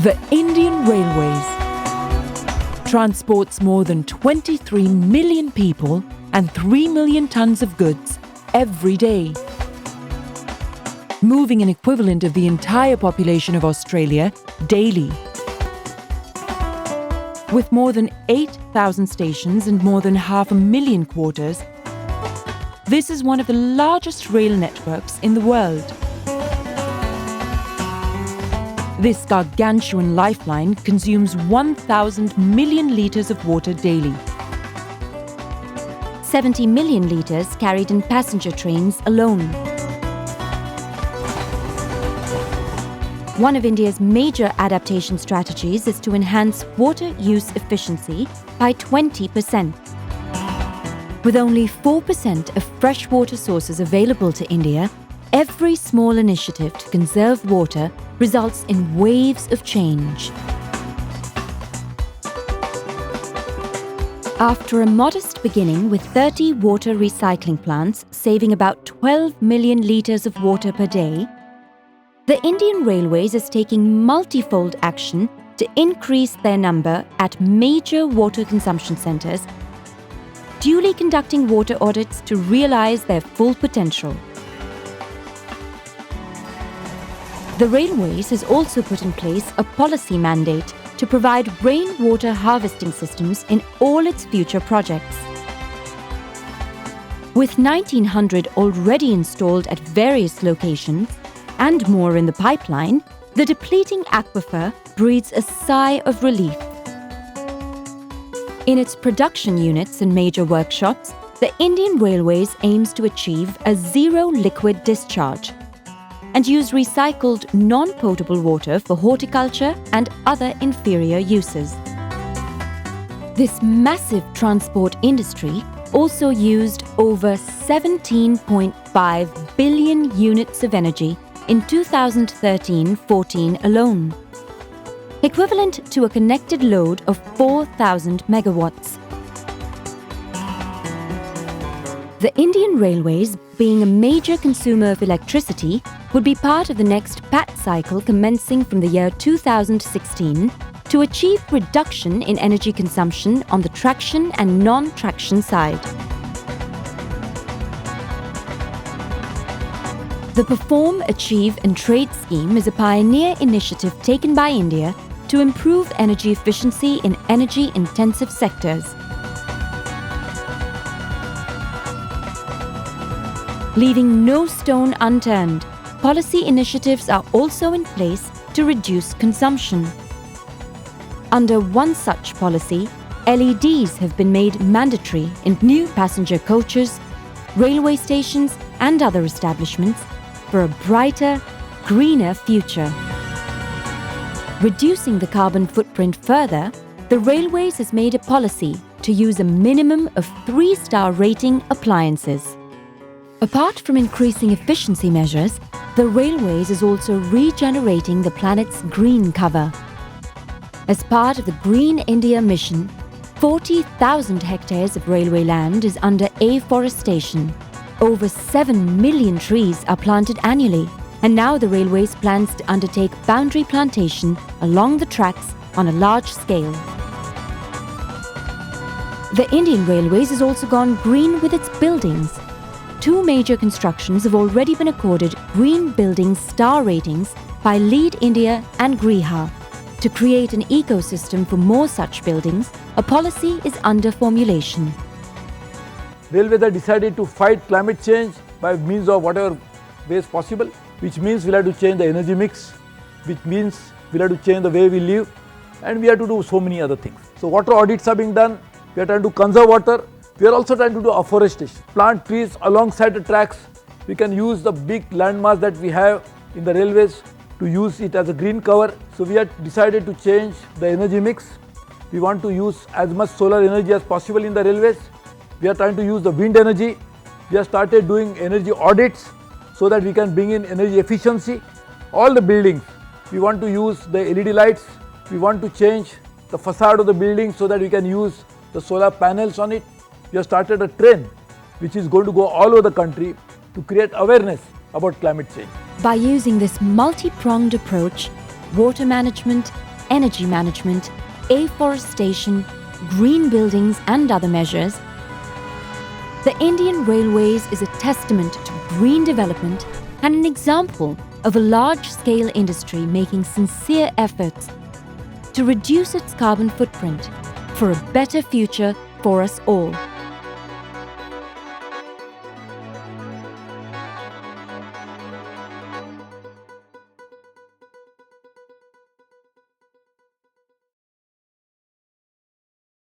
The Indian Railways transports more than 23 million people and 3 million tons of goods every day, moving an equivalent of the entire population of Australia daily. With more than 8,000 stations and more than 500,000 quarters, this is one of the largest rail networks in the world. This gargantuan lifeline consumes 1,000 million litres of water daily. 70 million litres carried in passenger trains alone. One of India's major adaptation strategies is to enhance water use efficiency by 20%. With only 4% of freshwater sources available to India, every small initiative to conserve water results in waves of change. After a modest beginning with 30 water recycling plants saving about 12 million litres of water per day, the Indian Railways is taking multifold action to increase their number at major water consumption centres, duly conducting water audits to realise their full potential. The Railways has also put in place a policy mandate to provide rainwater harvesting systems in all its future projects. With 1,900 already installed at various locations and more in the pipeline, the depleting aquifer breathes a sigh of relief. In its production units and major workshops, the Indian Railways aims to achieve a zero liquid discharge and use recycled non-potable water for horticulture and other inferior uses. This massive transport industry also used over 17.5 billion units of energy in 2013-14 alone, equivalent to a connected load of 4,000 megawatts. The Indian Railways, being a major consumer of electricity, would be part of the next PAT cycle commencing from the year 2016 to achieve reduction in energy consumption on the traction and non-traction side. The Perform, Achieve and Trade scheme is a pioneer initiative taken by India to improve energy efficiency in energy-intensive sectors. Leaving no stone unturned, policy initiatives are also in place to reduce consumption. Under one such policy, LEDs have been made mandatory in new passenger coaches, railway stations and other establishments for a brighter, greener future. Reducing the carbon footprint further, the Railways has made a policy to use a minimum of 3-star rating appliances. Apart from increasing efficiency measures, the Railways is also regenerating the planet's green cover. As part of the Green India mission, 40,000 hectares of railway land is under afforestation. Over 7 million trees are planted annually, and now the Railways plans to undertake boundary plantation along the tracks on a large scale. The Indian Railways has also gone green with its buildings. 2 major constructions have already been accorded Green Building Star ratings by Lead India and Griha. To create an ecosystem for more such buildings, a policy is under formulation. Railways have decided to fight climate change by means of whatever ways possible, which means we'll have to change the energy mix, which means we'll have to change the way we live, and we have to do so many other things. So water audits are being done, we are trying to conserve water, we are also trying to do afforestation. Plant trees alongside the tracks. We can use the big landmass that we have in the railways to use it as a green cover. So we have decided to change the energy mix. We want to use as much solar energy as possible in the railways. We are trying to use the wind energy. We have started doing energy audits so that we can bring in energy efficiency. All the buildings, we want to use the LED lights. We want to change the facade of the building so that we can use the solar panels on it. We have started a trend which is going to go all over the country to create awareness about climate change. By using this multi-pronged approach, water management, energy management, afforestation, green buildings, and other measures, the Indian Railways is a testament to green development and an example of a large-scale industry making sincere efforts to reduce its carbon footprint for a better future for us all.